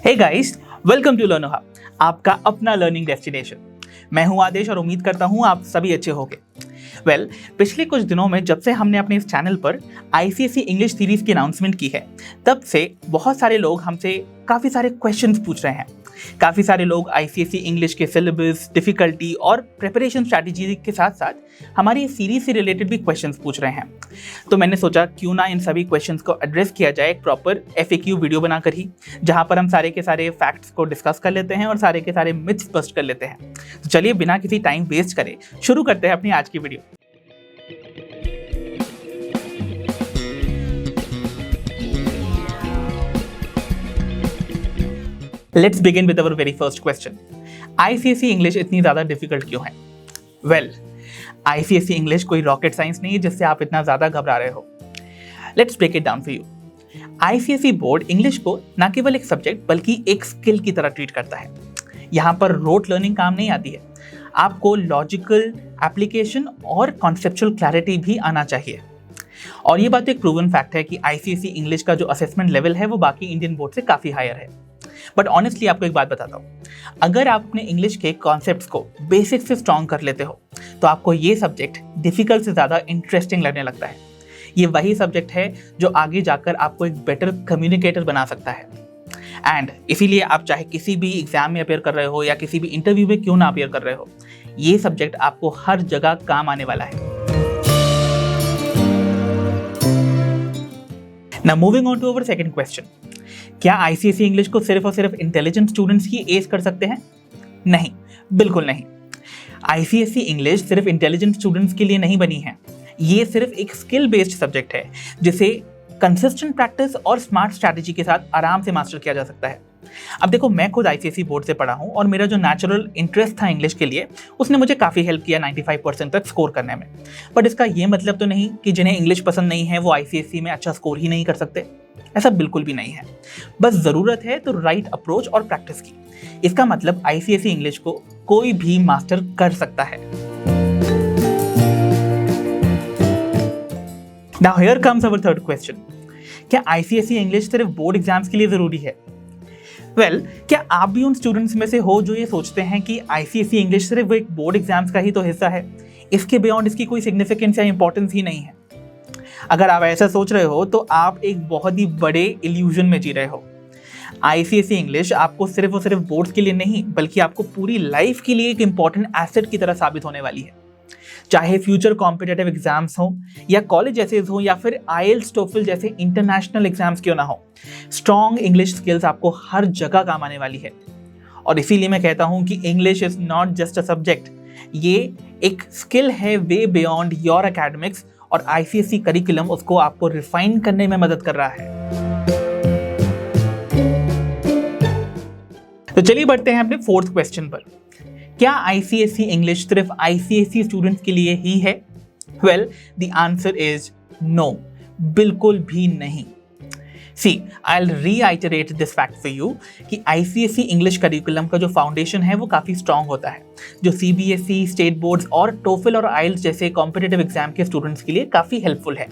Hey guys, welcome to Learno hub, आपका अपना learning destination. मैं हूं आदेश और उम्मीद करता हूं आप सभी अच्छे होंगे। पिछले कुछ दिनों में जब से हमने अपने इस चैनल पर आईसीएसई इंग्लिश सीरीज की अनाउंसमेंट की है, तब से बहुत सारे लोग हमसे काफ़ी सारे क्वेश्चंस पूछ रहे हैं। काफ़ी सारे लोग आईसीएसई इंग्लिश के सिलेबस, डिफ़िकल्टी और प्रिपरेशन स्ट्रैटेजी के साथ साथ हमारी सीरीज से रिलेटेड भी क्वेश्चंस पूछ रहे हैं। तो मैंने सोचा क्यों ना इन सभी क्वेश्चंस को एड्रेस किया जाए एक प्रॉपर एफएक्यू वीडियो बनाकर ही, जहां पर हम सारे के सारे फैक्ट्स को डिस्कस कर लेते हैं और सारे के सारे मिथ्स बस्ट कर लेते हैं। तो चलिए बिना किसी टाइम वेस्ट करे शुरू करते हैं अपनी आज की video. Let's begin with our very first question. ICSE English इतनी ज़्यादा डिफिकल्ट क्यों है? आईसीएसई इंग्लिश कोई रॉकेट साइंस नहीं है जिससे आप इतना ज़्यादा घबरा रहे हो। Let's break it down for you. ICSE board English को न केवल एक सब्जेक्ट बल्कि एक स्किल की तरह ट्रीट करता है। यहाँ पर रोट लर्निंग काम नहीं आती है, आपको लॉजिकल एप्लीकेशन और कॉन्सेप्चुअल क्लैरिटी भी आना चाहिए। और ये बात एक प्रूवन फैक्ट है कि आईसीएसई इंग्लिश का जो असेसमेंट लेवल है वो बाकी इंडियन बोर्ड से काफ़ी हायर है। बट ऑनेस्टली आपको एक बात बताता हूँ, अगर आप अपने इंग्लिश के कॉन्सेप्ट्स को बेसिक से स्ट्रॉन्ग कर लेते हो तो आपको ये सब्जेक्ट डिफिकल्ट से ज़्यादा इंटरेस्टिंग लगने लगता है। ये वही सब्जेक्ट है जो आगे जाकर आपको एक बेटर कम्युनिकेटर बना सकता है। एंड इसीलिए आप चाहे किसी भी एग्जाम में अपेयर कर रहे हो या किसी भी इंटरव्यू में क्यों ना अपेयर कर रहे हो, ये सब्जेक्ट आपको हर जगह काम आने वाला है। Now moving on to our second question. क्या आईसीएसई इंग्लिश को सिर्फ और सिर्फ इंटेलिजेंट स्टूडेंट्स ही एज कर सकते हैं? नहीं, बिल्कुल नहीं। आईसीएसई इंग्लिश सिर्फ इंटेलिजेंट स्टूडेंट्स के लिए नहीं बनी है। ये सिर्फ एक स्किल बेस्ड सब्जेक्ट है जिसे कंसिस्टेंट प्रैक्टिस और स्मार्ट स्ट्रैटेजी के साथ आराम से मास्टर किया जा सकता है। अब देखो, मैं खुद आईसीएसई बोर्ड से पढ़ा हूँ और मेरा जो नेचुरल इंटरेस्ट था इंग्लिश के लिए उसने मुझे काफ़ी हेल्प किया 95% तक स्कोर करने में। बट इसका ये मतलब तो नहीं कि जिन्हें इंग्लिश पसंद नहीं है वो आईसीएसई में अच्छा स्कोर ही नहीं कर सकते। ऐसा बिल्कुल भी नहीं है। बस ज़रूरत है तो राइट अप्रोच और प्रैक्टिस की। इसका मतलब आईसीएसई इंग्लिश को कोई भी मास्टर कर सकता है। Now here comes our third question. क्या आईसीएसई इंग्लिश सिर्फ बोर्ड एग्जाम्स के लिए ज़रूरी है? क्या आप भी उन स्टूडेंट्स में से हो जो ये सोचते हैं कि आईसीएसई इंग्लिश सिर्फ एक बोर्ड एग्जाम्स का ही तो हिस्सा है, इसके बियॉन्ड इसकी कोई सिग्निफिकेंस या इंपॉर्टेंस ही नहीं है? अगर आप ऐसा सोच रहे हो तो आप एक बहुत ही बड़े इल्यूजन में जी रहे हो। आईसीएसई इंग्लिश आपको सिर्फ और सिर्फ बोर्ड्स के लिए नहीं बल्कि आपको पूरी लाइफ के लिए एक इंपॉर्टेंट एसेट की तरह साबित होने वाली है। चाहे फ्यूचर कॉम्पिटिटिव एग्जाम्स हो या कॉलेज एसेज हो या फिर आईएलटीएस टोफल जैसे इंटरनेशनल एग्जाम्स क्यों ना हो, स्ट्रॉन्ग इंग्लिश स्किल्स आपको हर जगह काम आने वाली है। और इसीलिए मैं कहता हूं कि English is not just a subject, ये एक स्किल है वे बियॉन्ड योर एकेडमिक्स, और आईसीएसई करिकुलम उसको आपको रिफाइन करने में मदद कर रहा है। तो चलिए बढ़ते हैं अपने फोर्थ क्वेश्चन पर। क्या आईसीएसई इंग्लिश सिर्फ आईसीएसई स्टूडेंट्स के लिए ही है? द आंसर इज नो, बिल्कुल भी नहीं। See, I'll reiterate this fact for you कि आईसीएसई इंग्लिश करिकुलम का जो फाउंडेशन है वो काफ़ी स्ट्रॉन्ग होता है, जो सीबीएसई, स्टेट बोर्ड्स और टोफल और आइल्स जैसे कॉम्पिटिटिव एग्जाम के स्टूडेंट्स के लिए काफ़ी हेल्पफुल है।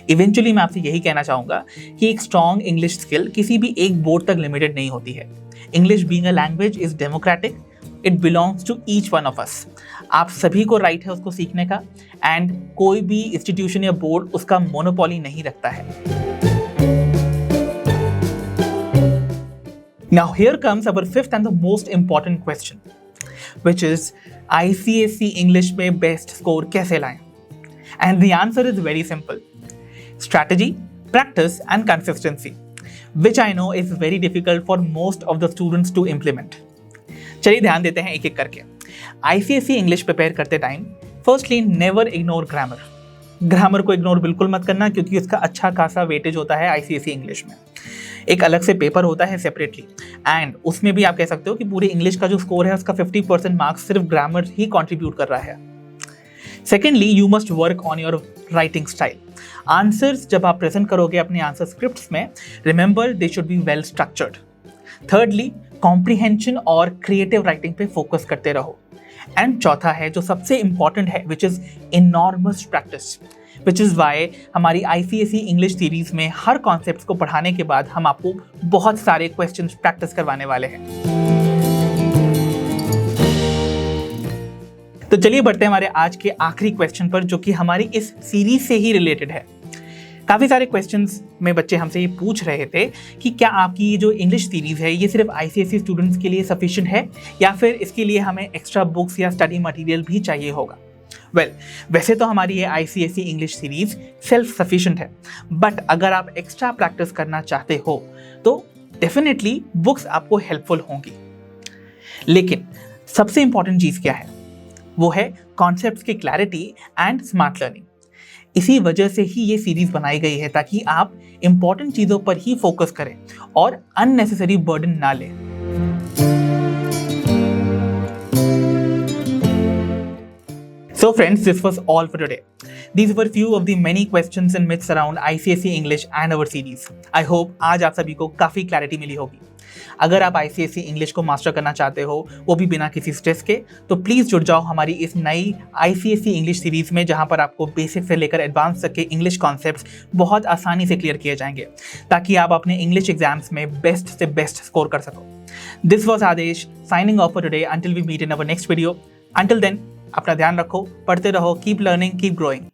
इवेंचुअली मैं आपसे यही कहना चाहूँगा कि एक स्ट्रॉन्ग इंग्लिश स्किल किसी भी एक बोर्ड तक लिमिटेड नहीं होती है। English being a language is democratic, it belongs to each one of us. आप सभी को राइट है उसको सीखने का, एंड कोई भी इंस्टीट्यूशन या बोर्ड उसका मोनोपोली नहीं रखता है। Now here comes our fifth and the most important question, which is ICSE English में best score कैसे लाएं? And the answer is very simple: strategy, practice and consistency, which I know is very difficult for most of the students to implement. चलिए ध्यान देते हैं एक एक करके। ICSE इंग्लिश प्रिपेयर करते time firstly never ignore grammar. Grammar को ignore बिल्कुल मत करना, क्योंकि उसका अच्छा खासा वेटेज होता है आईसीएसई इंग्लिश में। एक अलग से पेपर होता है सेपरेटली, एंड उसमें भी आप कह सकते हो कि पूरे इंग्लिश का जो स्कोर है उसका 50% मार्क्स सिर्फ ग्रामर ही कंट्रीब्यूट कर रहा है। Secondly, you must work on your writing style. Answers जब आप प्रेजेंट करोगे अपने आंसर स्क्रिप्ट्स में, remember they should be well structured. Thirdly, comprehension और क्रिएटिव राइटिंग पे फोकस करते रहो। एंड चौथा है जो सबसे इंपॉर्टेंट है, which is enormous practice. Which is why हमारी ICSE इंग्लिश सीरीज में हर कॉन्सेप्ट को पढ़ाने के बाद हम आपको बहुत सारे क्वेश्चन प्रैक्टिस करवाने वाले हैं। तो चलिए बढ़ते हैं हमारे आज के आखिरी क्वेश्चन पर, जो कि हमारी इस सीरीज से ही रिलेटेड है। काफ़ी सारे क्वेश्चंस में बच्चे हमसे ये पूछ रहे थे कि क्या आपकी ये जो इंग्लिश सीरीज़ है ये सिर्फ ICSE स्टूडेंट्स के लिए सफिशिएंट है या फिर इसके लिए हमें एक्स्ट्रा बुक्स या स्टडी मटेरियल भी चाहिए होगा। वैसे तो हमारी ये ICSE English series self sufficient है, बट अगर आप एक्स्ट्रा प्रैक्टिस करना चाहते हो तो डेफिनेटली बुक्स आपको हेल्पफुल होंगी। लेकिन सबसे इंपॉर्टेंट चीज़ क्या है, वो है कॉन्सेप्ट्स की क्लैरिटी एंड स्मार्ट लर्निंग। इसी वजह से ही ये सीरीज बनाई गई है ताकि आप इंपॉर्टेंट चीज़ों पर ही फोकस करें और अननेसेसरी बर्डन ना लें। So friends, this was all for today. These were few of the many questions and myths around ICSE English and our series. I hope आज आप सभी को काफ़ी क्लैरिटी मिली होगी। अगर आप ICSE इंग्लिश को मास्टर करना चाहते हो, वो भी बिना किसी स्ट्रेस के, तो प्लीज़ जुड़ जाओ हमारी इस नई ICSE इंग्लिश सीरीज़ में, जहाँ पर आपको बेसिक से लेकर एडवांस तक के इंग्लिश कॉन्सेप्ट्स बहुत आसानी से क्लियर किए जाएंगे, ताकि आप अपने इंग्लिश एग्जाम्स में बेस्ट से बेस्ट स्कोर कर सको। This was Aadesh signing off for today until we meet in our next video. Until then अपना ध्यान रखो, पढ़ते रहो, कीप लर्निंग, कीप ग्रोइंग।